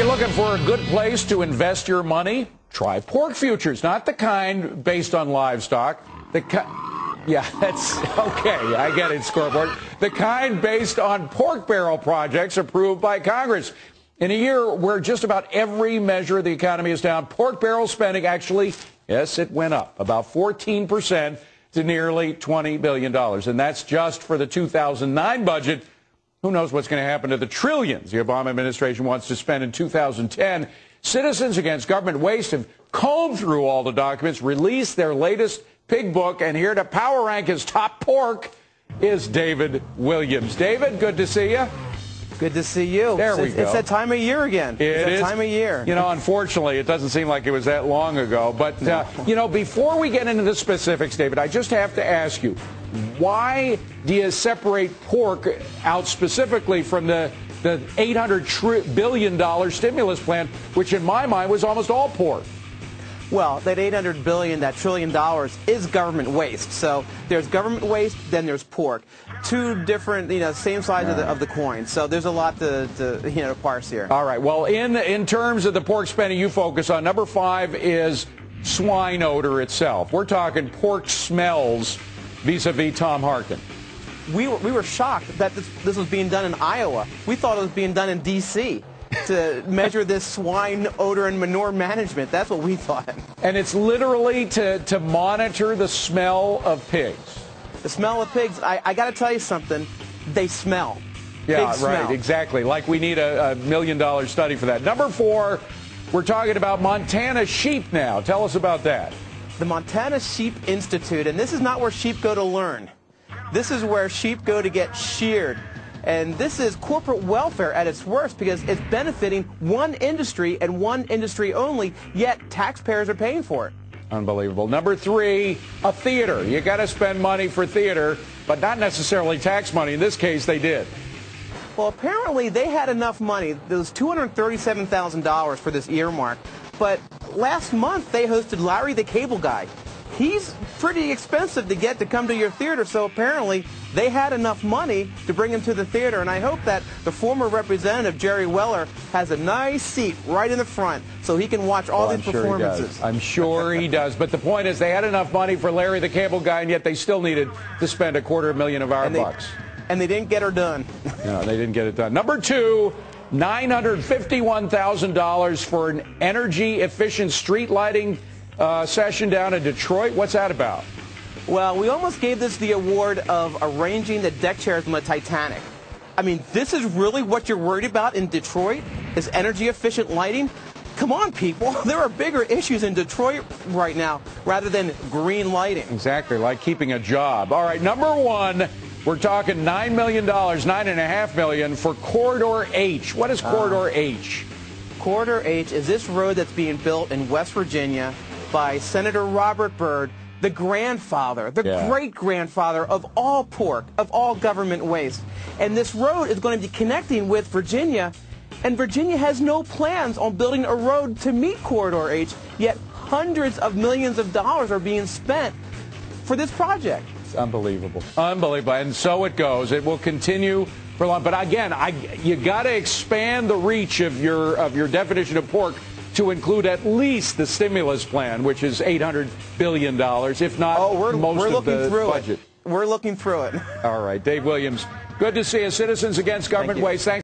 you're looking for a good place to invest your money, try pork futures. Not the kind based on livestock. Yeah, that's okay. I get it, scoreboard. The kind based on pork barrel projects approved by Congress. In a year where just about every measure of the economy is down, pork barrel spending actually, yes, it went up about 14% to nearly $20 billion. And that's just for the 2009 budget. Who knows what's going to happen to the trillions the Obama administration wants to spend in 2010. Citizens Against Government Waste have combed through all the documents, released their latest pig book, and here to power rank his top pork is David Williams. David, good to see you. Good to see you. There we go. It's that time of year again. It's that time of year. You know, unfortunately, it doesn't seem like it was that long ago. But, you know, before we get into the specifics, David, I just have to ask you, why do you separate pork out specifically from the $800 billion stimulus plan, which in my mind was almost all pork? Well, that $800 billion, that $1 trillion is government waste. So there's government waste, then there's pork. Two different, same sides of the coin. So there's a lot to parse here. All right. Well, in terms of the pork spending you focus on, number 5 is swine odor itself. We're talking pork smells vis-a-vis Tom Harkin. We were shocked that this was being done in Iowa. We thought it was being done in D.C. to measure this swine odor and manure management. That's what we thought. And it's literally to monitor the smell of pigs. The smell of pigs, I got to tell you something, they smell. Yeah, pigs right, smell. exactly. Like we need a $1 million study for that. Number 4, we're talking about Montana sheep now. Tell us about that. The Montana Sheep Institute, and this is not where sheep go to learn. This is where sheep go to get sheared. And this is corporate welfare at its worst because it's benefiting one industry and one industry only, yet taxpayers are paying for it. Unbelievable. Number 3, a theater. You got to spend money for theater, but not necessarily tax money. In this case, they did. Well, apparently they had enough money. There was $237,000 for this earmark. But last month they hosted Larry the Cable Guy. He's pretty expensive to get to come to your theater, so apparently they had enough money to bring him to the theater. And I hope that the former representative, Jerry Weller, has a nice seat right in the front so he can watch all these performances. I'm sure he does. But the point is they had enough money for Larry the Cable Guy, and yet they still needed to spend $250,000 of our bucks. And they didn't get her done. No, they didn't get it done. Number 2, $951,000 for an energy-efficient street lighting session down in Detroit. What's that about? Well, we almost gave this the award of arranging the deck chairs on the Titanic. I mean, this is really what you're worried about in Detroit, is energy-efficient lighting? Come on, people. There are bigger issues in Detroit right now rather than green lighting. Exactly, like keeping a job. All right, number 1, we're talking $9 million, $9.5 million for Corridor H. What is Corridor H? Corridor H is this road that's being built in West Virginia by Senator Robert Byrd, the grandfather, the great-grandfather of all pork, of all government waste. And this road is going to be connecting with Virginia, and Virginia has no plans on building a road to meet Corridor H, yet hundreds of millions of dollars are being spent for this project. It's unbelievable. Unbelievable. And so it goes. It will continue for long. But again, you got to expand the reach of your definition of pork to include at least the stimulus plan, which is $800 billion, if not most of the budget. We're looking through it. All right. Dave Williams, good to see you. Citizens Against Government Waste. Thanks.